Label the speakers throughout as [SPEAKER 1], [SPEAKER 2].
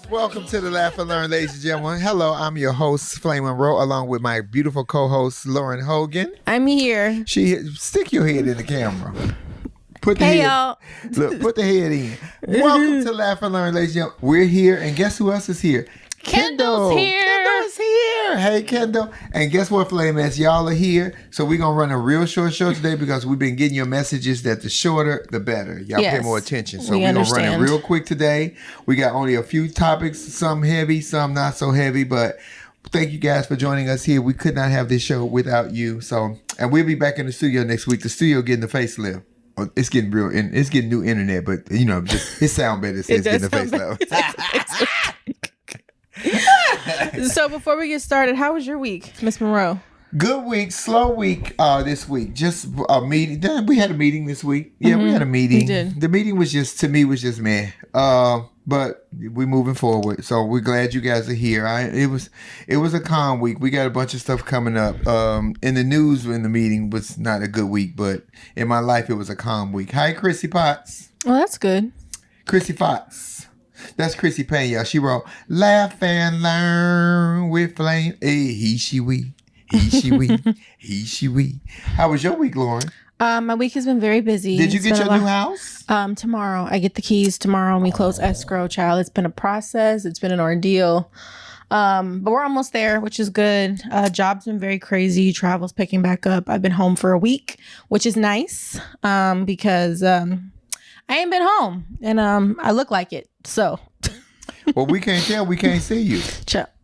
[SPEAKER 1] Welcome to the Laugh and Learn, ladies and gentlemen. Hello, I'm your host, Flame Monroe, along with my beautiful co-host, Lauren Hogan.
[SPEAKER 2] I'm here.
[SPEAKER 1] Stick your head in the camera. Put the
[SPEAKER 2] Hey,
[SPEAKER 1] head,
[SPEAKER 2] y'all.
[SPEAKER 1] Look, put the head in. Welcome to Laugh and Learn, ladies and gentlemen. We're here, and guess who else is here?
[SPEAKER 2] Kendall's here.
[SPEAKER 1] Kendall's here. Hey, Kendall. And guess what, Flame S? Y'all are here. So we're going to run a real short show today because we've been getting your messages that the shorter, the better. Y'all pay more attention. So we're going to run it real quick today. We got only a few topics, some heavy, some not so heavy, but thank you guys for joining us here. We could not have this show without you. So, and we'll be back in the studio next week. The studio getting the facelift. It's getting real, and it's getting new internet, but you know, just it sound better. It says getting the facelift.
[SPEAKER 2] So before we get started, how was your week, Miss Monroe?
[SPEAKER 1] Good week, slow week this week. Just a meeting. We had a meeting this week. Yeah, we had a meeting.
[SPEAKER 2] We did.
[SPEAKER 1] The meeting was just, to me, was just meh. But we're moving forward. So we're glad you guys are here. It was a calm week. We got a bunch of stuff coming up. In the news in the meeting was not a good week, but in my life it was a calm week. Hi, Chrissy Potts.
[SPEAKER 2] Well, that's good.
[SPEAKER 1] Chrissy Potts. That's Chrissy Payne, y'all. She wrote, "Laugh and learn with Flame." Hey, he, she, we. He, she, we. He, she, we. How was your week, Lauren?
[SPEAKER 2] My week has been very busy.
[SPEAKER 1] Did you get your new house?
[SPEAKER 2] Tomorrow. I get the keys tomorrow and we close escrow, child. It's been a process. It's been an ordeal. But we're almost there, which is good. Job's been very crazy. Travel's picking back up. I've been home for a week, which is nice because I ain't been home and I look like it. So.
[SPEAKER 1] Well, we can't tell. We can't see you.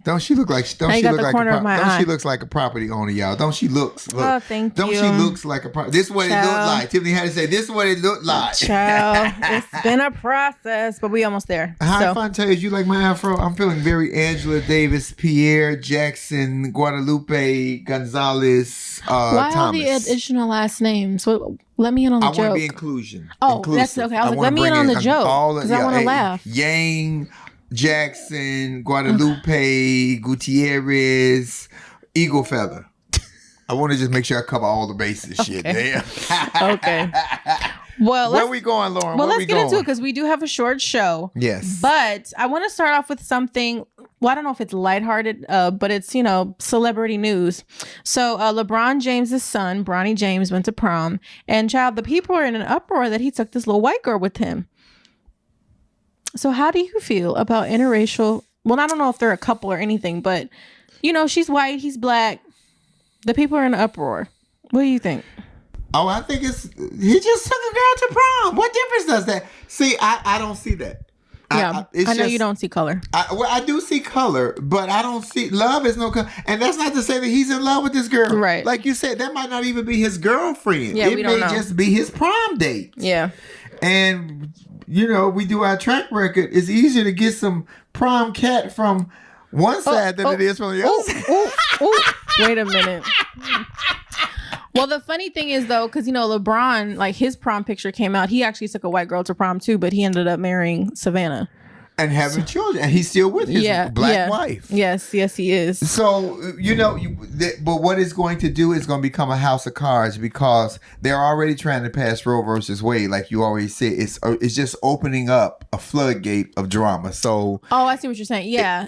[SPEAKER 1] Don't she look like? Don't she look like? She looks like a property owner, y'all. Don't she looks? Look,
[SPEAKER 2] oh, thank you.
[SPEAKER 1] Don't she looks like a property? This is what it looked like. Tiffany had to say, "This is what it looked like."
[SPEAKER 2] Child, it's been a process, but we almost there.
[SPEAKER 1] Hi, Fontaine. You like my afro? I'm feeling very Angela Davis, Pierre Jackson, Guadalupe Gonzalez.
[SPEAKER 2] Why
[SPEAKER 1] Thomas.
[SPEAKER 2] all the additional last names? Let me in on the joke.
[SPEAKER 1] I want to be inclusion.
[SPEAKER 2] Oh,
[SPEAKER 1] inclusive.
[SPEAKER 2] That's okay. I was like, let me in on the joke because I want to laugh.
[SPEAKER 1] Yang, Jackson, Guadalupe, Gutierrez, Eagle Feather. I want to just make sure I cover all the bases.
[SPEAKER 2] Okay.
[SPEAKER 1] Shit, damn.
[SPEAKER 2] Okay. Well,
[SPEAKER 1] where we going, Lauren?
[SPEAKER 2] Well, let's get into it because we do have a short show.
[SPEAKER 1] Yes.
[SPEAKER 2] But I want to start off with something. Well, I don't know if it's lighthearted, but it's, celebrity news. So LeBron James' son, Bronny James, went to prom. And child, the people are in an uproar that he took this little white girl with him. So how do you feel about interracial? Well, I don't know if they're a couple or anything, but, she's white, he's black. The people are in an uproar. What do you think?
[SPEAKER 1] Oh, I think he just took a girl to prom. What difference does that? See, I don't see that.
[SPEAKER 2] Yeah, I know you don't see color.
[SPEAKER 1] I do see color, but I don't see love is no color. And that's not to say that he's in love with this girl.
[SPEAKER 2] Right.
[SPEAKER 1] Like you said, that might not even be his girlfriend.
[SPEAKER 2] Yeah, we don't know.
[SPEAKER 1] It may just be his prom date.
[SPEAKER 2] Yeah.
[SPEAKER 1] And, we do our track record. It's easier to get some prom cat from one side than it is from the other.
[SPEAKER 2] Wait a minute. Well, the funny thing is, though, because, LeBron, like his prom picture came out. He actually took a white girl to prom, too, but he ended up marrying Savannah.
[SPEAKER 1] And having children. And he's still with his black wife.
[SPEAKER 2] Yes, he is.
[SPEAKER 1] So, but what it's going to do is going to become a house of cards because they're already trying to pass Roe versus Wade. Like you always said, it's just opening up a floodgate of drama. So.
[SPEAKER 2] Oh, I see what you're saying. Yeah.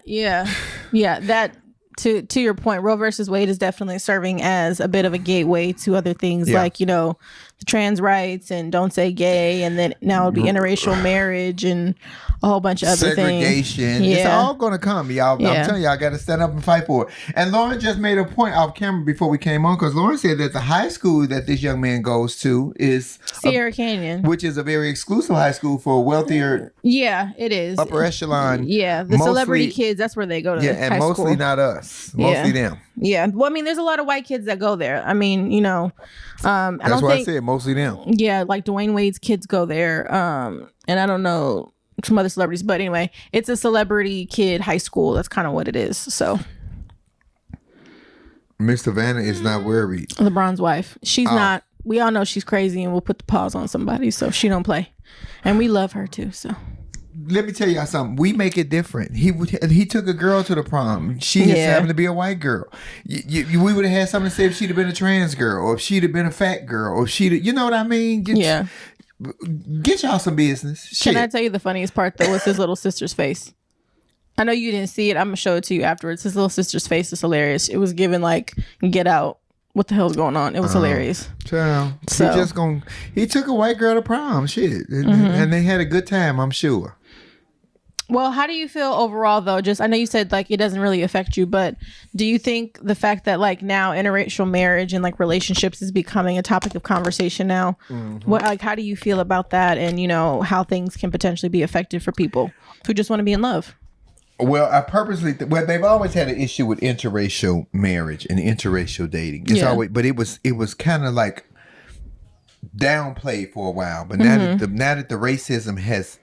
[SPEAKER 2] That. To your point, Roe versus Wade is definitely serving as a bit of a gateway to other things like, the trans rights and don't say gay. And then now it'll be interracial marriage and a whole bunch of other
[SPEAKER 1] segregation.
[SPEAKER 2] Things.
[SPEAKER 1] It's all going to come, y'all. Yeah. I'm telling y'all, I got to stand up and fight for it. And Lauren just made a point off camera before we came on because Lauren said that the high school that this young man goes to is
[SPEAKER 2] Sierra Canyon,
[SPEAKER 1] which is a very exclusive high school for wealthier.
[SPEAKER 2] Yeah, it is.
[SPEAKER 1] Upper echelon.
[SPEAKER 2] Yeah, the celebrity kids, that's where they go to.
[SPEAKER 1] Yeah, and mostly
[SPEAKER 2] school.
[SPEAKER 1] Not us. Mostly them.
[SPEAKER 2] Yeah. Well, I mean, there's a lot of white kids that go there. I mean,
[SPEAKER 1] that's why I said mostly them.
[SPEAKER 2] Yeah, like Dwayne Wade's kids go there. And I don't know some other celebrities, but anyway, it's a celebrity kid high school. That's kind of what it is. So
[SPEAKER 1] Miss Savannah is not worried.
[SPEAKER 2] LeBron's wife. She's not. We all know she's crazy and we'll put the paws on somebody. So she don't play. And we love her too. So
[SPEAKER 1] let me tell y'all something. We make it different. He took a girl to the prom. She just happened to be a white girl. We would have had something to say if she'd have been a trans girl, or if she'd have been a fat girl, or if she'd have, you know what I mean? Get y'all some business.
[SPEAKER 2] Can I tell you the funniest part though was his little sister's face? I know you didn't see it. I'm gonna show it to you afterwards. His little sister's face is hilarious. It was given like, get out. What the hell's going on? It was hilarious.
[SPEAKER 1] Child, he took a white girl to prom, shit, and they had a good time, I'm sure.
[SPEAKER 2] Well, how do you feel overall, though? Just, I know you said like it doesn't really affect you, but do you think the fact that like now interracial marriage and like relationships is becoming a topic of conversation now? What, like, how do you feel about that? And you know how things can potentially be effective for people who just want to be in love.
[SPEAKER 1] Well, I purposely, they've always had an issue with interracial marriage and interracial dating. It's always, but it was kind of like downplayed for a while. But now that the racism has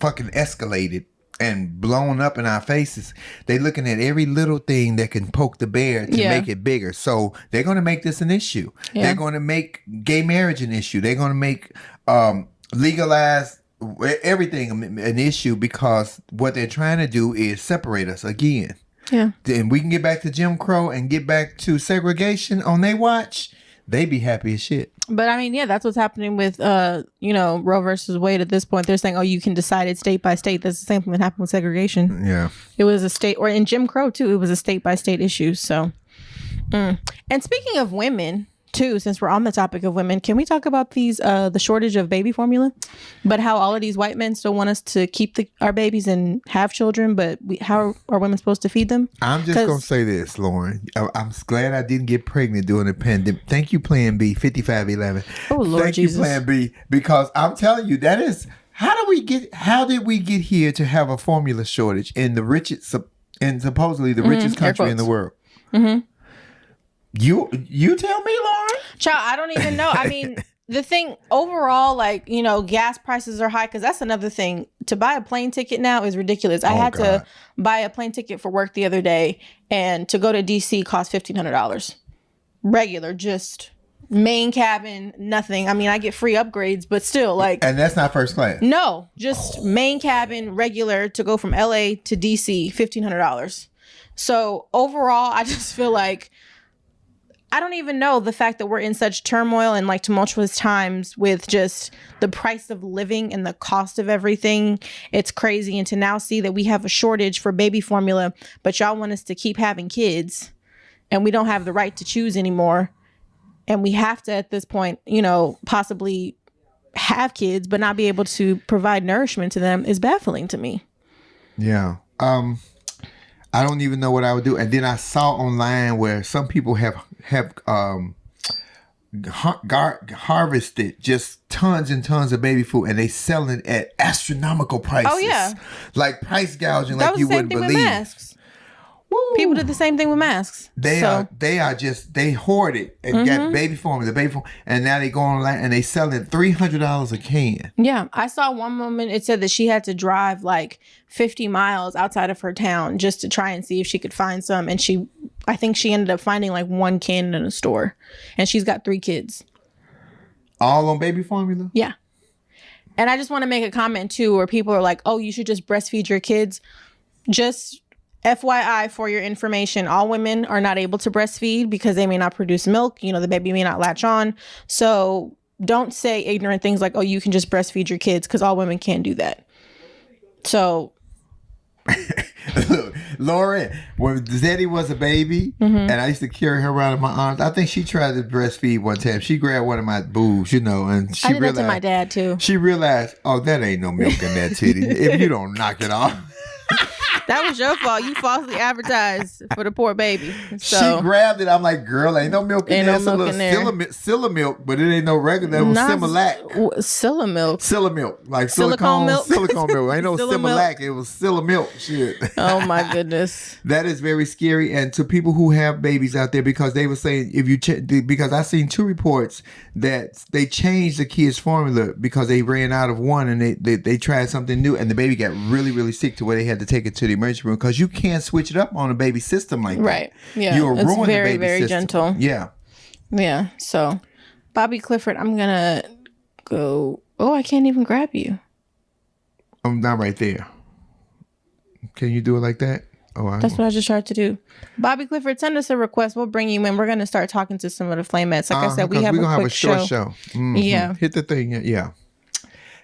[SPEAKER 1] fucking escalated and blown up in our faces, they're looking at every little thing that can poke the bear to make it bigger. So they're going to make this an issue. They're going to make gay marriage an issue. They're going to make legalize everything an issue, because what they're trying to do is separate us again. Yeah. Then we can get back to Jim Crow and get back to segregation on their watch. They be happy as shit.
[SPEAKER 2] But I mean, yeah, that's what's happening with Roe versus Wade at this point. They're saying, oh, you can decide it state by state. That's the same thing that happened with segregation. Yeah. It was a state, or in Jim Crow too, it was a state by state issue. So and speaking of women too, since we're on the topic of women, can we talk about these the shortage of baby formula, but how all of these white men still want us to keep our babies and have children, but how are women supposed to feed them?
[SPEAKER 1] I'm just gonna say this, Lauren. I'm glad I didn't get pregnant during the pandemic. Thank you, Plan B 5511. Oh Lord, thank Jesus. You, Plan B, because I'm telling you, that is how did we get here to have a formula shortage in the richest and supposedly the richest country in the world? You tell me, Lauren.
[SPEAKER 2] Child, I don't even know. I mean, the thing overall, like, gas prices are high, because that's another thing. To buy a plane ticket now is ridiculous. I had to buy a plane ticket for work the other day, and to go to DC cost $1,500. Regular, just main cabin, nothing. I mean, I get free upgrades, but still, like.
[SPEAKER 1] And that's not first class.
[SPEAKER 2] No, just main cabin, regular, to go from LA to DC, $1,500. So overall, I just feel like, I don't even know, the fact that we're in such turmoil and like tumultuous times with just the price of living and the cost of everything. It's crazy. And to now see that we have a shortage for baby formula, but y'all want us to keep having kids and we don't have the right to choose anymore. And we have to, at this point, possibly have kids, but not be able to provide nourishment to them is baffling to me.
[SPEAKER 1] Yeah. I don't even know what I would do. And then I saw online where some people have harvested just tons and tons of baby food, and they sell it at astronomical prices. Oh yeah, like price gouging, like you wouldn't believe.
[SPEAKER 2] Masks. Woo. People did the same thing with masks.
[SPEAKER 1] They hoard it and got baby formula, and now they go online and they sell it $300 a can.
[SPEAKER 2] Yeah, I saw one moment it said that she had to drive like 50 miles outside of her town just to try and see if she could find some, and I think she ended up finding like one can in a store, and she's got 3 kids.
[SPEAKER 1] All on baby formula?
[SPEAKER 2] Yeah. And I just want to make a comment too, where people are like, "Oh, you should just breastfeed your kids." Just FYI, for your information, all women are not able to breastfeed because they may not produce milk. The baby may not latch on. So don't say ignorant things like, oh, you can just breastfeed your kids, because all women can't do that. So.
[SPEAKER 1] Lauren, when Zeddy was a baby and I used to carry her around in my arms, I think she tried to breastfeed one time. She grabbed one of my boobs, and she
[SPEAKER 2] realized. I did that to my dad too.
[SPEAKER 1] She realized, oh, that ain't no milk in that titty. If you don't knock it off.
[SPEAKER 2] That was your fault. You falsely advertised for the poor baby. So,
[SPEAKER 1] she grabbed it. I'm like, girl, ain't no milk in there. It's a little Silla milk, but it ain't no regular. It was Similac.
[SPEAKER 2] Silla milk.
[SPEAKER 1] Silla milk. Like silicone milk. Silicone milk. Ain't no Similac. It was Silla milk. Shit.
[SPEAKER 2] Oh my goodness.
[SPEAKER 1] That is very scary. And to people who have babies out there, because they were saying, because I seen 2 reports that they changed the kids' formula because they ran out of one, and they tried something new, and the baby got really, really sick to where they had to take it to the emergency room, because you can't switch it up on a baby system like that.
[SPEAKER 2] Right. Yeah.
[SPEAKER 1] You'll ruin the baby
[SPEAKER 2] very
[SPEAKER 1] system.
[SPEAKER 2] Gentle.
[SPEAKER 1] Yeah.
[SPEAKER 2] Yeah. So, Bobby Clifford, I'm gonna go. Oh, I can't even grab you.
[SPEAKER 1] I'm not right there. Can you do it like that? Oh,
[SPEAKER 2] that's what I just tried to do. Bobby Clifford, send us a request. We'll bring you in. We're going to start talking to some of the Flamettes. Like I said, we're going to have a short show.
[SPEAKER 1] Mm-hmm. Yeah. Hit the thing. Yeah.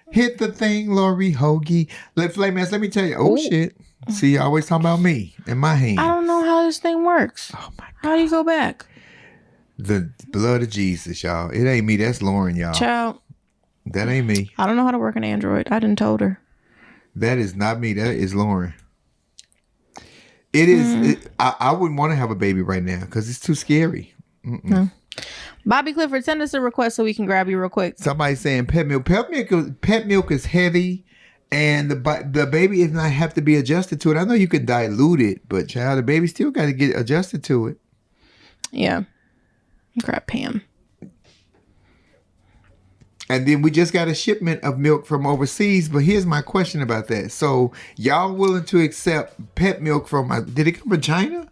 [SPEAKER 1] Hit the thing, Lori Hoagie. Flamettes, let me tell you. Oh, shit. See, you always talking about me and my hand.
[SPEAKER 2] I don't know how this thing works.
[SPEAKER 1] Oh my God.
[SPEAKER 2] How do you go back?
[SPEAKER 1] The blood of Jesus, y'all. It ain't me. That's Lauren, y'all.
[SPEAKER 2] Child.
[SPEAKER 1] That ain't me.
[SPEAKER 2] I don't know how to work an Android. I didn't told her.
[SPEAKER 1] That is not me. That is Lauren. It is. I wouldn't want to have a baby right now because it's too scary.
[SPEAKER 2] No. Bobby Clifford, send us a request so we can grab you real quick.
[SPEAKER 1] Somebody saying pet milk. Pet milk is heavy, and the baby is not have to be adjusted to it. I know you can dilute it, but child, the baby still got to get adjusted to it.
[SPEAKER 2] Yeah. Grab Pam.
[SPEAKER 1] And then we just got a shipment of milk from overseas. But here's my question about that. So y'all willing to accept pet milk from? Did it come from China?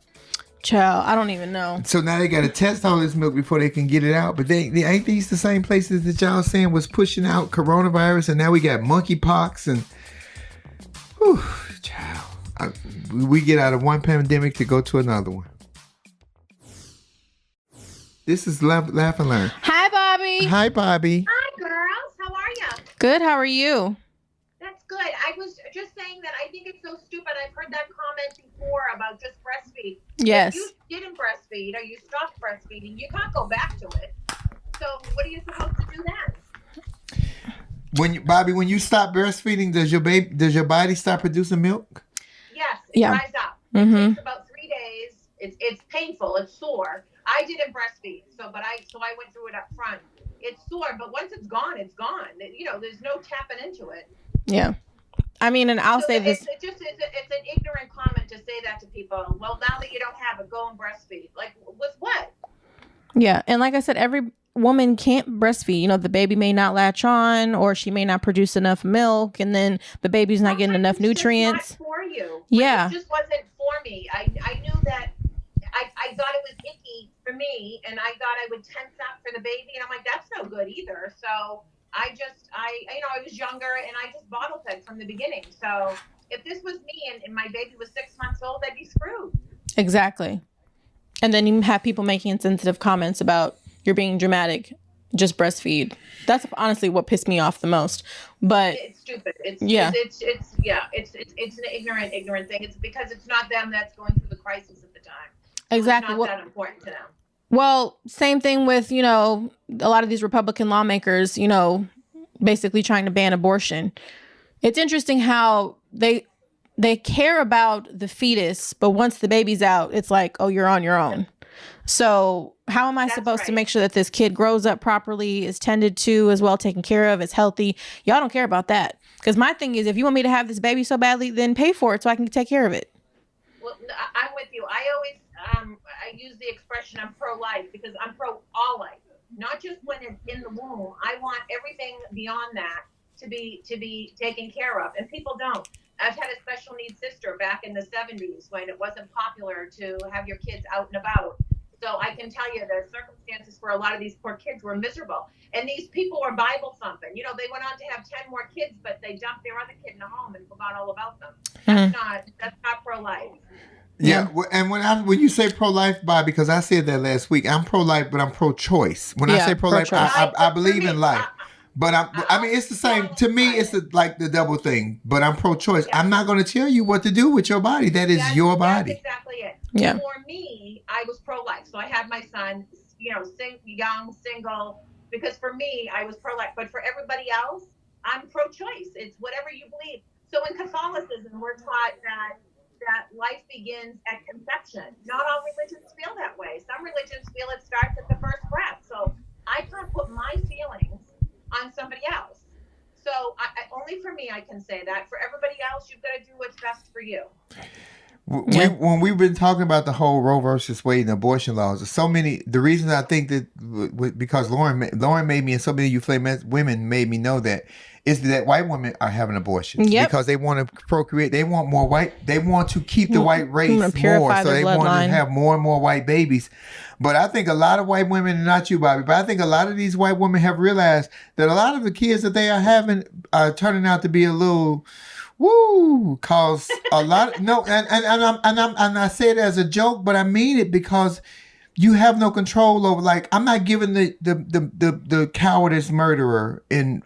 [SPEAKER 2] Child, I don't even know.
[SPEAKER 1] So now they got to test all this milk before they can get it out. But they ain't these the same places that y'all saying was pushing out coronavirus, and now we got monkeypox and whew, child. We get out of one pandemic to go to another one. This is Laugh and Learn.
[SPEAKER 2] Hi, Bobby.
[SPEAKER 1] Hi, Bobby.
[SPEAKER 3] Hi, girls. How are you?
[SPEAKER 2] Good. How are you?
[SPEAKER 3] That's good. I was just saying that I think it's so stupid. I've heard that comment before about just breastfeed.
[SPEAKER 2] Yes.
[SPEAKER 3] If you didn't breastfeed or you stopped breastfeeding, you can't go back to it. So what are you supposed to do then?
[SPEAKER 1] When you stop breastfeeding, does your body start producing milk?
[SPEAKER 3] Yes. It dries up.
[SPEAKER 2] Mm-hmm.
[SPEAKER 3] It takes about 3 days. It's painful. It's sore. I didn't breastfeed, so I went through it up front. It's sore, but once it's gone, it's gone. You know, there's no tapping into it.
[SPEAKER 2] Yeah. I mean, and I'll say this.
[SPEAKER 3] It's an ignorant comment to say that to people. Well, now that you don't have it, go and breastfeed. Like, with what?
[SPEAKER 2] Yeah. And like I said, every woman can't breastfeed. You know, the baby may not latch on, or she may not produce enough milk, and then the baby's not getting enough nutrients.
[SPEAKER 3] It's not for you.
[SPEAKER 2] Yeah.
[SPEAKER 3] It just wasn't for me. I knew that I thought it was icky for me, and I thought I would tense up for the baby, and I'm like, that's no good either. So I was younger, and I just bottle fed from the beginning. So if this was me and my baby was 6 months old, I'd be screwed.
[SPEAKER 2] Exactly. And then you have people making insensitive comments about you're being dramatic. Just breastfeed. That's honestly what pissed me off the most. But
[SPEAKER 3] it's stupid. It's an ignorant thing. It's because it's not them that's going through the crisis at the time.
[SPEAKER 2] Exactly.
[SPEAKER 3] It's not that important to them.
[SPEAKER 2] Well, same thing with, you know, a lot of these Republican lawmakers, you know, basically trying to ban abortion. It's interesting how they care about the fetus, but once the baby's out, it's like, oh, you're on your own. So how am I supposed to make sure that this kid grows up properly, is tended to, is well taken care of, is healthy? Y'all don't care about that. Because my thing is, if you want me to have this baby so badly, then pay for it so I can take care of it.
[SPEAKER 3] Well, I'm with you. I always I use the expression I'm pro-life because I'm pro all life, not just when it's in the womb. I want everything beyond that to be taken care of, and people don't. I've had a special needs sister back in the 70s when it wasn't popular to have your kids out and about. So I can tell you the circumstances for a lot of these poor kids were miserable. And these people were Bible thumping. You know, they went on to have 10 more kids, but they dumped their other kid in a home and forgot all about them. That's not pro-life.
[SPEAKER 1] Yeah, and when you say pro-life, Bob, because I said that last week, I'm pro-life, but I'm pro-choice. When I say pro-life, I believe in life. But I mean, it's the same. To me, it's like the double thing. But I'm pro-choice. Yeah. I'm not going to tell you what to do with your body. That is your body.
[SPEAKER 3] That's exactly it.
[SPEAKER 2] Yeah.
[SPEAKER 3] For me, I was pro-life. So I had my son, you know, young, single, because for me, I was pro-life. But for everybody else, I'm pro-choice. It's whatever you believe. So in Catholicism, we're taught that life begins at conception. Not all religions feel that way. Some religions feel it starts at the first breath. So I can't put my feelings on somebody else. So only for me, I can say that. For everybody else, you've got to do what's best for you.
[SPEAKER 1] When we've been talking about the whole Roe versus Wade and abortion laws, the reason I think that, because Lauren made me, and so many of you flame women made me know that, is that white women are having abortions because they want to procreate. They want more white. They want to keep the white race more, so they want to have more and more white babies. But I think a lot of white women, and not you, Bobby, but I think a lot of these white women have realized that a lot of the kids that they are having are turning out to be a little, cause a lot. No, and I say it as a joke, but I mean it because you have no control over. Like, I'm not giving the cowardice murderer in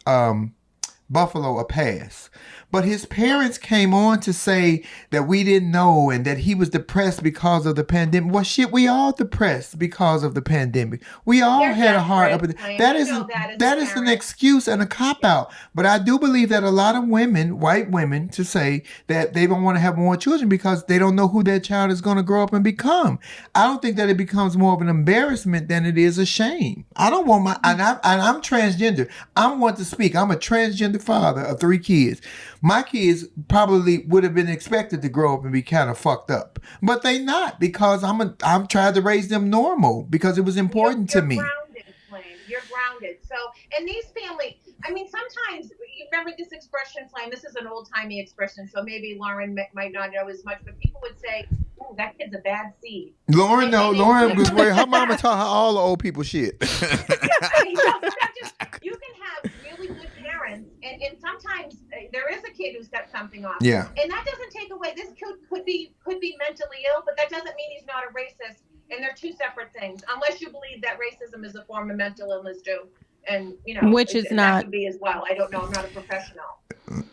[SPEAKER 1] Buffalo a pass. But his parents came on to say that we didn't know and that he was depressed because of the pandemic. Well, shit, we all depressed because of the pandemic. We all had a hard up. That is an excuse and a cop-out. But I do believe that a lot of women, white women, to say that they don't want to have more children because they don't know who their child is going to grow up and become. I don't think that it becomes more of an embarrassment than it is a shame. I don't want my... And I'm transgender. I'm one to speak. I'm a transgender father of 3 kids. My kids probably would have been expected to grow up and be kind of fucked up, but they not, because I'm trying to raise them normal because it was important to me.
[SPEAKER 3] You're grounded. So, and these family, I mean, sometimes you remember this expression, Flame. This is an old timey expression, so maybe Lauren might not know as much, but people would say, "Oh, that kid's a bad seed."
[SPEAKER 1] Lauren was where her mama taught her all the old people shit.
[SPEAKER 3] You can have really good parents, and sometimes there is a kid who's got something off.
[SPEAKER 1] Yeah.
[SPEAKER 3] And that doesn't take away. This kid could be mentally ill, but that doesn't mean he's not a racist. And they're 2 separate things, unless you believe that racism is a form of mental illness too. And
[SPEAKER 2] which is not.
[SPEAKER 3] That could be as well. I don't know. I'm not a professional.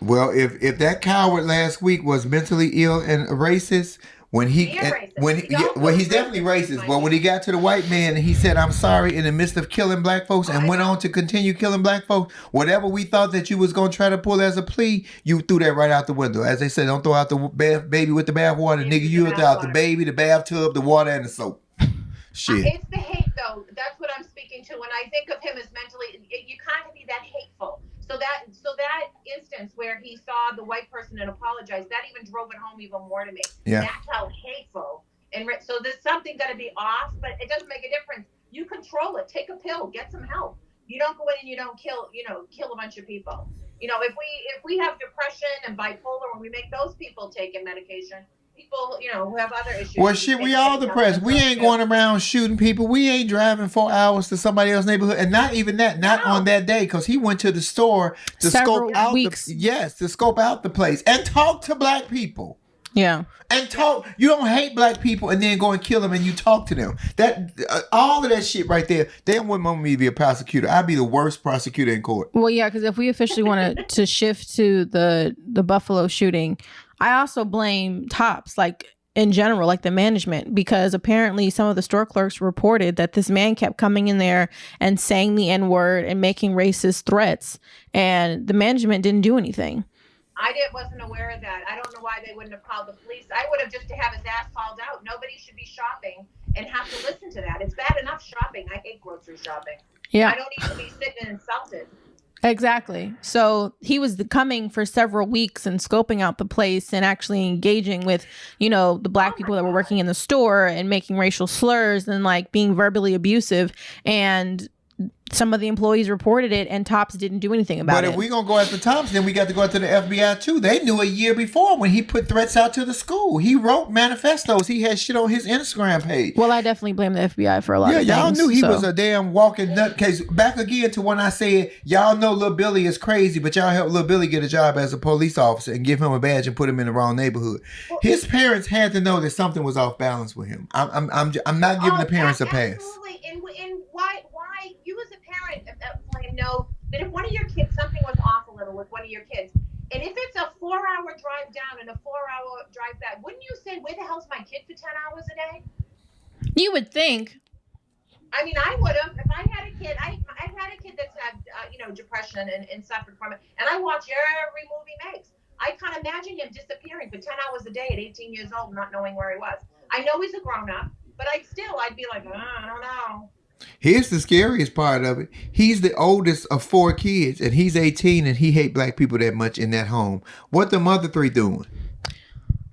[SPEAKER 1] Well, if that coward last week was mentally ill and racist. He's definitely racist. But when he got to the white man and he said, "I'm sorry," in the midst of killing black folks, and went on to continue killing black folks, whatever we thought that you was going to try to pull as a plea, you threw that right out the window. As they said, don't throw out the baby with the bathwater, nigga. You throw out the baby, the bathtub, the water, and the soap. Shit.
[SPEAKER 3] It's the hate, though. That's what I'm speaking to. When I think of him as mentally, you can't be that hateful. So that instance where he saw the white person and apologized, that even drove it home even more to me.
[SPEAKER 1] Yeah.
[SPEAKER 3] That's how hateful. And so there's something got to be off, but it doesn't make a difference. You control it. Take a pill. Get some help. You don't go in and you don't kill a bunch of people. If we have depression and bipolar, when we make those people take in medication, people, who have other issues.
[SPEAKER 1] Well, shit, we all depressed. We ain't going around shooting people. We ain't driving 4 hours to somebody else's neighborhood. And not even that, on that day, because he went to the store to scope out the place and talk to black people.
[SPEAKER 2] Yeah.
[SPEAKER 1] And talk. You don't hate black people and then go and kill them and you talk to them. That all of that shit right there. They wouldn't want me to be a prosecutor. I'd be the worst prosecutor in court.
[SPEAKER 2] Well, yeah, because if we officially want to shift to the Buffalo shooting, I also blame Tops, like in general, like the management, because apparently some of the store clerks reported that this man kept coming in there and saying the N-word and making racist threats, and the management didn't do anything.
[SPEAKER 3] Wasn't aware of that. I don't know why they wouldn't have called the police. I would have just to have his ass hauled out. Nobody should be shopping and have to listen to that. It's bad enough shopping. I hate grocery shopping. Yeah. I don't need to be sitting and insulted.
[SPEAKER 2] Exactly. So he was coming for several weeks and scoping out the place and actually engaging with, the black people that were working in the store and making racial slurs and like being verbally abusive. And some of the employees reported it and Tops didn't do anything about it.
[SPEAKER 1] But if we're going to go after Tops, then we got to go after the FBI too. They knew a year before when he put threats out to the school. He wrote manifestos. He had shit on his Instagram page.
[SPEAKER 2] Well, I definitely blame the FBI for a lot of things.
[SPEAKER 1] Yeah, y'all knew he was a damn walking nutcase. Back again to when I said, y'all know Lil Billy is crazy, but y'all help Lil Billy get a job as a police officer and give him a badge and put him in the wrong neighborhood. His parents had to know that something was off balance with him. I'm not giving the parents a pass.
[SPEAKER 3] Absolutely. And why you as a parent know that if one of your kids, something was off a little with one of your kids, and if it's a 4-hour drive down and a 4-hour drive back, wouldn't you say, where the hell's my kid for 10 hours a day?
[SPEAKER 2] You would think.
[SPEAKER 3] I mean, I would have. If I had a kid, I've had a kid that's had, depression and suffered from it, and I watch every movie he makes. I can't imagine him disappearing for 10 hours a day at 18 years old, not knowing where he was. I know he's a grown-up, but I'd be like, I don't know.
[SPEAKER 1] Here's the scariest part of it. He's the oldest of 4 kids, and he's 18, and he hate black people that much in that home. What the mother 3 doing?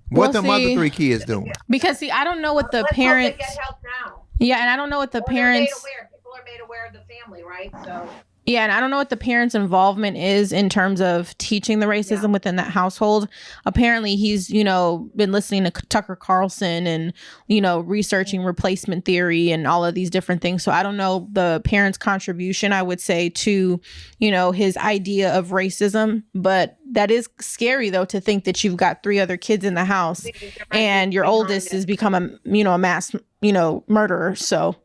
[SPEAKER 1] What the mother 3 kids doing?
[SPEAKER 2] Because I don't know what the parents.
[SPEAKER 3] Hope they get help now.
[SPEAKER 2] Yeah, and I don't know what the parents.
[SPEAKER 3] People are made aware of the family, right? So.
[SPEAKER 2] Yeah, and I don't know what the parents' involvement is in terms of teaching the racism within that household. Apparently, he's, been listening to Tucker Carlson and, researching replacement theory and all of these different things. So I don't know the parents' contribution, I would say, to, his idea of racism. But that is scary, though, to think that you've got 3 other kids in the house and your oldest has become a mass, murderer. So.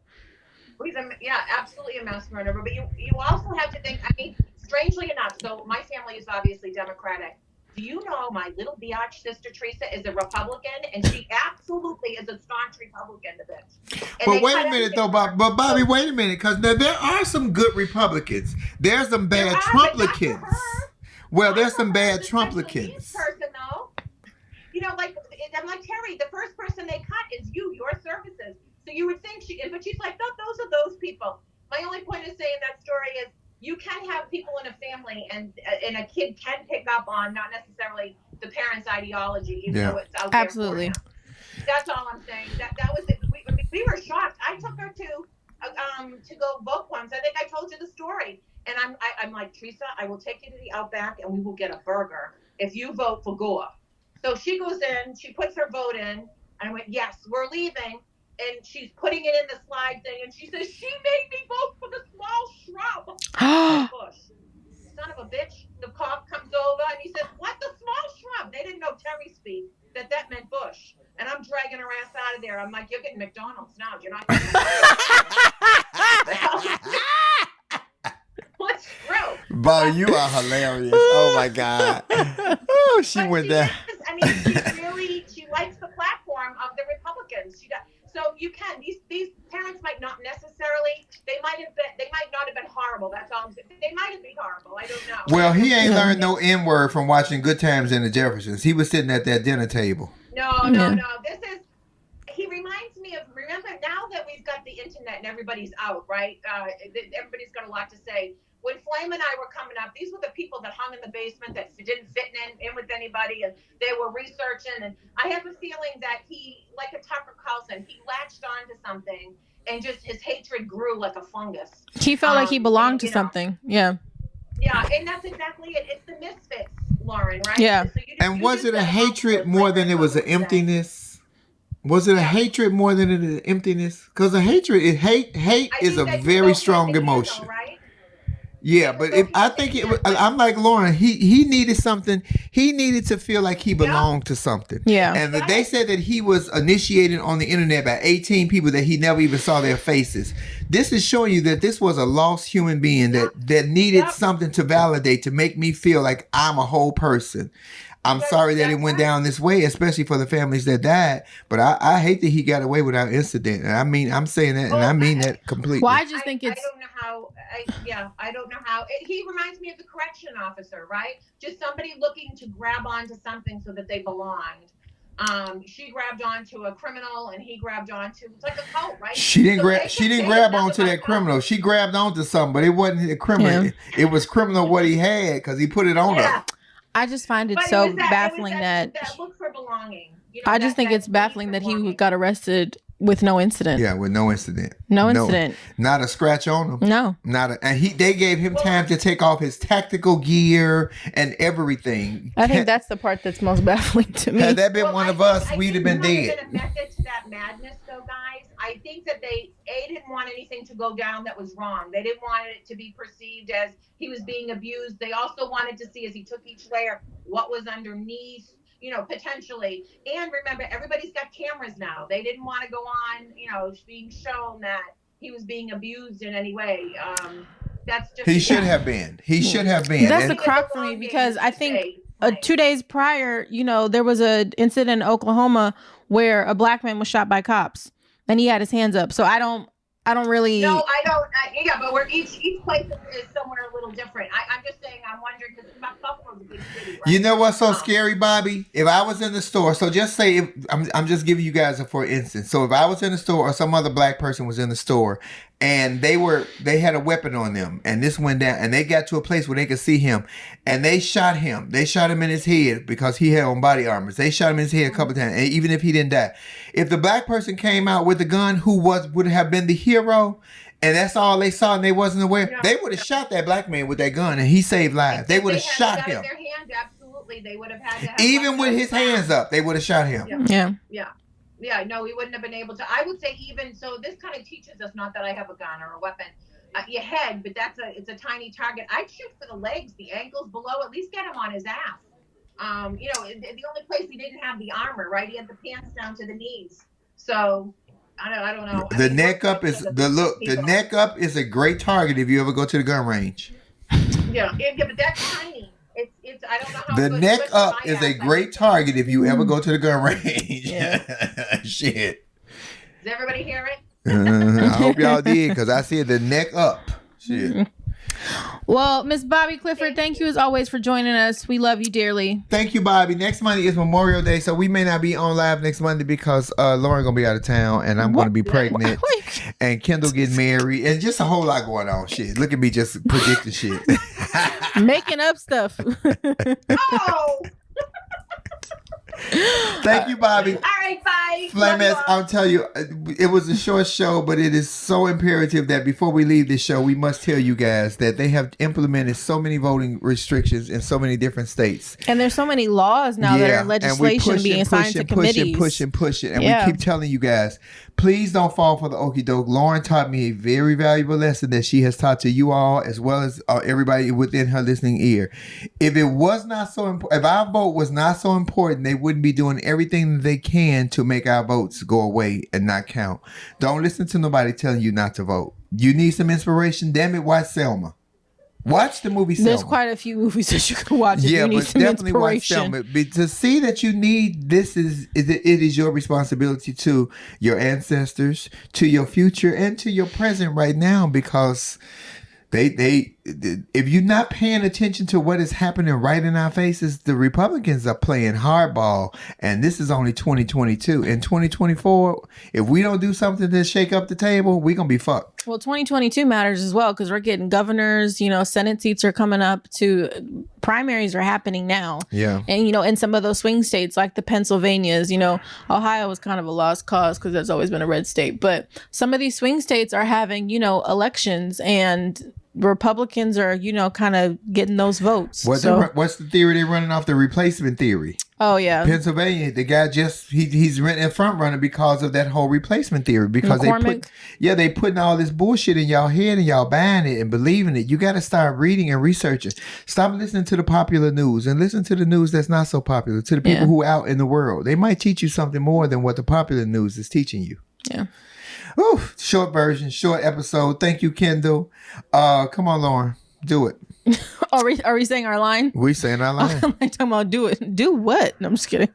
[SPEAKER 3] He's absolutely a mass murderer. But you also have to think, strangely enough, so my family is obviously Democratic. Do you know my little biatch sister Teresa is a Republican, and she absolutely is a staunch Republican, the bitch. And
[SPEAKER 1] but wait a minute, though, Bob. But Bobby, wait a minute, because there are some good Republicans. There's some bad Trumplicans. Well, there's some bad Trumplicans.
[SPEAKER 3] Person, though, you know, like I'm like Terry, the first person they cut is your services. So you would think but she's like, no, those are those people. My only point of saying that story is you can have people in a family and a kid can pick up on not necessarily the parents' ideology, even though it's out there.
[SPEAKER 2] Absolutely.
[SPEAKER 3] That's all I'm saying. That was it. We were shocked. I took her to go vote once. I think I told you the story. And I'm like, Teresa, I will take you to the Outback and we will get a burger if you vote for Gore. So she goes in, she puts her vote in, and I went, yes, we're leaving. And she's putting it in the slide thing, and she says, she made me vote for the small shrub. Bush. Son of a bitch. The cop comes over, and he says, what, the small shrub? They didn't know Terry speak, that meant Bush. And I'm dragging her ass out of there. I'm like, you're getting McDonald's now. You're not getting What's true?
[SPEAKER 1] Bo, you are hilarious. Oh, my God. Oh, she went there.
[SPEAKER 3] I mean, she likes the platform of the Republicans. She does. So you can, these parents might not necessarily, they might not have been horrible. That's all I'm saying. They might have been horrible. I don't know.
[SPEAKER 1] Well, he ain't learned no N-word from watching Good Times and the Jeffersons. He was sitting at that dinner table.
[SPEAKER 3] No. He reminds me of, remember now that we've got the internet and everybody's out, right? Everybody's got a lot to say. When Flame and I were coming up, these were the people that hung in the basement that didn't fit in with anybody, and they were researching. And I have a feeling that he, like a Tucker Carlson, he latched on to something, and just his hatred grew like a fungus.
[SPEAKER 2] He felt like he belonged to something. Yeah.
[SPEAKER 3] Yeah, and that's exactly it. It's the misfits, Lauren, right?
[SPEAKER 2] Yeah.
[SPEAKER 3] So
[SPEAKER 1] and was it a hatred more than it was an emptiness? Was it a hatred more than an emptiness? Because a hatred, hate is a very strong emotion. Right? Yeah, but I think I'm like Lauren. He needed something. He needed to feel like he belonged to something.
[SPEAKER 2] Yeah.
[SPEAKER 1] And they said that he was initiated on the internet by 18 people that he never even saw their faces. This is showing you that this was a lost human being that needed something to validate, to make me feel like I'm a whole person. I'm sorry that it went down this way, especially for the families that died. But I hate that he got away without incident. And I mean, I'm saying that, and I mean that completely.
[SPEAKER 2] Well, I just think it's.
[SPEAKER 3] I don't know how. I don't know how. He reminds me of the correction officer, right? Just somebody looking to grab onto something so that they belonged. She grabbed onto a criminal, and he grabbed onto. It's like a cult, right? She didn't
[SPEAKER 1] grab onto that criminal. She grabbed onto something, but it wasn't a criminal. Yeah. It was criminal what he had because he put it on her.
[SPEAKER 2] I just find it so baffling that
[SPEAKER 3] look for belonging.
[SPEAKER 2] I just think it's baffling that he got arrested with no incident.
[SPEAKER 1] Yeah, with no incident.
[SPEAKER 2] No incident.
[SPEAKER 1] Not a scratch on him.
[SPEAKER 2] No.
[SPEAKER 1] They gave him time to take off his tactical gear and everything.
[SPEAKER 2] I think that's the part that's most baffling to me.
[SPEAKER 1] Had that been one of us, we'd have been dead.
[SPEAKER 3] Been a method to that madness, though, guys. I think that they didn't want anything to go down that was wrong. They didn't want it to be perceived as he was being abused. They also wanted to see, as he took each layer, what was underneath, potentially. And remember, everybody's got cameras now. They didn't want to go on, being shown that he was being abused in any way. That's just
[SPEAKER 1] he should have been. He should have been.
[SPEAKER 2] That's the crap for me because I think 2 days prior, there was an incident in Oklahoma where a black man was shot by cops and he had his hands up. So I don't really.
[SPEAKER 3] No, I don't. But each place is somewhere a little different. I'm just saying, I'm wondering because Buffalo's a big city, right?
[SPEAKER 1] You know what's so scary, Bobby? If I was in the store, so just say, I'm just giving you guys for instance. So if I was in the store or some other black person was in the store and they had a weapon on them and this went down and they got to a place where they could see him and they shot him. They shot him in his head because he had on body armors. They shot him in his head a couple times, and even if he didn't die. If the black person came out with a gun who would have been the hero, and that's all they saw and they wasn't aware, they would have shot that black man with that gun and he saved lives. They would have shot him.
[SPEAKER 3] Their hand, absolutely. They would have had to have
[SPEAKER 1] even with his hands up, they would have shot him.
[SPEAKER 3] Yeah, no, he wouldn't have been able to. I would say even, so this kind of teaches us, not that I have a gun or a weapon, your head, but it's a tiny target. I'd shoot for the legs, the ankles below, at least get him on his ass. The only place he didn't have the armor, right? He had the pants down to the knees. So I don't know.
[SPEAKER 1] The neck up is a great target if you ever go to the gun range.
[SPEAKER 3] Yeah, but that's tiny. It's. I don't know how.
[SPEAKER 1] The neck up is a great target if you ever go to the gun range.
[SPEAKER 2] Yeah.
[SPEAKER 1] Shit.
[SPEAKER 3] Does everybody hear it?
[SPEAKER 1] I hope y'all did, because I said the neck up. Shit.
[SPEAKER 2] Well, Miss Bobby Clifford, thank you as always for joining us. We love you dearly.
[SPEAKER 1] Thank you, Bobby. Next Monday is Memorial Day, so we may not be on live next Monday because Lauren gonna be out of town and I'm gonna be pregnant and Kendall getting married and just a whole lot going on. Shit, look at me just predicting shit.
[SPEAKER 2] Making up stuff.
[SPEAKER 3] Oh.
[SPEAKER 1] Thank you, Bobby.
[SPEAKER 3] All right, bye.
[SPEAKER 1] Flamettes, I'll tell you, it was a short show, but it is so imperative that before we leave this show, we must tell you guys that they have implemented so many voting restrictions in so many different states.
[SPEAKER 2] And there's so many laws now that are legislation being assigned to committees.
[SPEAKER 1] Push it. And we keep telling you guys, please don't fall for the okie doke. Lauren taught me a very valuable lesson that she has taught to you all as well as everybody within her listening ear. If it was not so important, if our vote was not so important, they wouldn't be doing everything they can to make our votes go away and not count. Don't listen to nobody telling you not to vote. You need some inspiration. Damn it, watch Selma. Watch the movie Selma.
[SPEAKER 2] There's quite a few movies that you can watch.
[SPEAKER 1] Yeah,
[SPEAKER 2] you need
[SPEAKER 1] but
[SPEAKER 2] some
[SPEAKER 1] definitely watch
[SPEAKER 2] inspiration.
[SPEAKER 1] Selma. But to see that you need this it is your responsibility to your ancestors, to your future, and to your present right now, because they if you're not paying attention to what is happening right in our faces, the Republicans are playing hardball, and this is only 2022. In 2024, if we don't do something to shake up the table, we're gonna be fucked.
[SPEAKER 2] Well, 2022 matters as well because we're getting governors, Senate seats are coming up to primaries are happening now.
[SPEAKER 1] Yeah.
[SPEAKER 2] And, in some of those swing states like the Pennsylvanias, Ohio was kind of a lost cause because that's always been a red state. But some of these swing states are having, elections and Republicans are, kind of getting those votes.
[SPEAKER 1] What's the theory they're running off? The replacement theory.
[SPEAKER 2] Oh, yeah.
[SPEAKER 1] Pennsylvania, the guy he's a front runner because of that whole replacement theory. Because they putting all this bullshit in y'all head and y'all buying it and believing it. You got to start reading and researching. Stop listening to the popular news and listen to the news that's not so popular, to the people who are out in the world. They might teach you something more than what the popular news is teaching you.
[SPEAKER 2] Yeah.
[SPEAKER 1] Ooh, short version, short episode. Thank you, Kendall. Come on, Lauren. Do it.
[SPEAKER 2] Are we saying our line?
[SPEAKER 1] We saying our line.
[SPEAKER 2] I'm like talking about do it. Do what? No, I'm just kidding.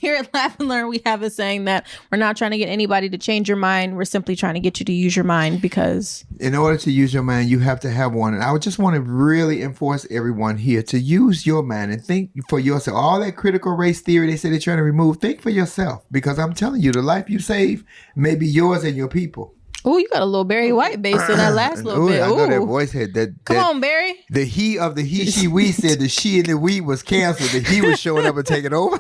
[SPEAKER 2] Here at Laugh and Learn, we have a saying that we're not trying to get anybody to change your mind. We're simply trying to get you to use your mind because
[SPEAKER 1] in order to use your mind, you have to have one. And I would just want to really enforce everyone here to use your mind and think for yourself. All that critical race theory they say they're trying to remove, think for yourself. Because I'm telling you, the life you save may be yours and your people.
[SPEAKER 2] Oh, you got a little Barry White bass in that last little bit.
[SPEAKER 1] I know that voice had that.
[SPEAKER 2] Come on, Barry.
[SPEAKER 1] The he of the he, she, we said the she and the we was canceled. The he was showing up and taking over.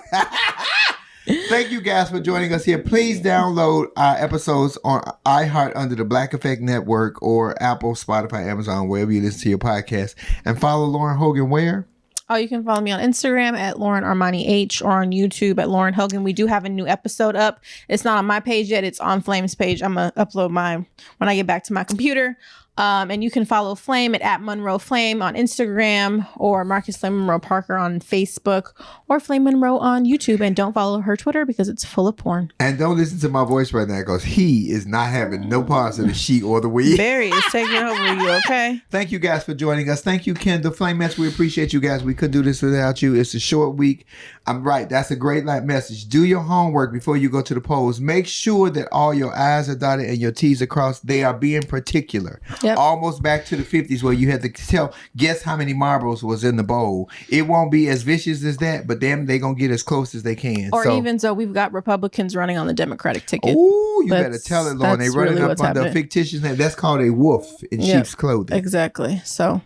[SPEAKER 1] Thank you guys for joining us here. Please download our episodes on iHeart under the Black Effect Network or Apple, Spotify, Amazon, wherever you listen to your podcast. And follow Lauren Hogan where?
[SPEAKER 2] Oh, you can follow me on Instagram at Lauren Armani H or on YouTube at Lauren Hogan. We do have a new episode up. It's not on my page yet. It's on Flame's page. I'm going to upload mine when I get back to my computer. And you can follow Flame at Monroe Flame on Instagram or Marcus Flame Monroe Parker on Facebook or Flame Monroe on YouTube. And don't follow her Twitter because it's full of porn.
[SPEAKER 1] And don't listen to my voice right now because he is not having no parts of the she or the we.
[SPEAKER 2] Barry is taking over you, okay?
[SPEAKER 1] Thank you guys for joining us. Thank you, Kendall. Flamettes, we appreciate you guys. We couldn't do this without you. It's a short week. I'm right. That's a great message. Do your homework before you go to the polls. Make sure that all your I's are dotted and your T's are crossed. They are being particular. Yep. Almost back to the 50s where you had to guess how many marbles was in the bowl. It won't be as vicious as that, but damn, they're going to get as close as they can.
[SPEAKER 2] Or even so, we've got Republicans running on the Democratic ticket.
[SPEAKER 1] Oh, you better tell it, Lauren. They're running up under a fictitious name. That's called a wolf in sheep's clothing.
[SPEAKER 2] Exactly. So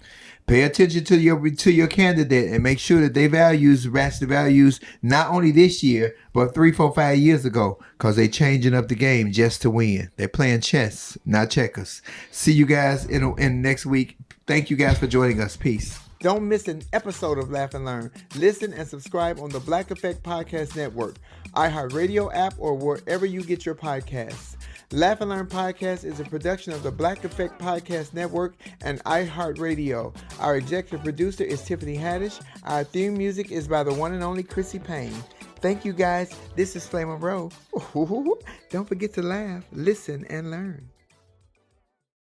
[SPEAKER 1] pay attention to your candidate and make sure that they match the values not only this year, but 3, 4, 5 years ago, because they changing up the game just to win. They're playing chess, not checkers. See you guys in next week. Thank you guys for joining us. Peace. Don't miss an episode of Laugh and Learn. Listen and subscribe on the Black Effect Podcast Network, iHeartRadio app, or wherever you get your podcasts. Laugh and Learn Podcast is a production of the Black Effect Podcast Network and iHeartRadio. Our executive producer is Tiffany Haddish. Our theme music is by the one and only Chrissy Payne. Thank you guys. This is Flame Monroe. Don't forget to laugh, listen, and learn.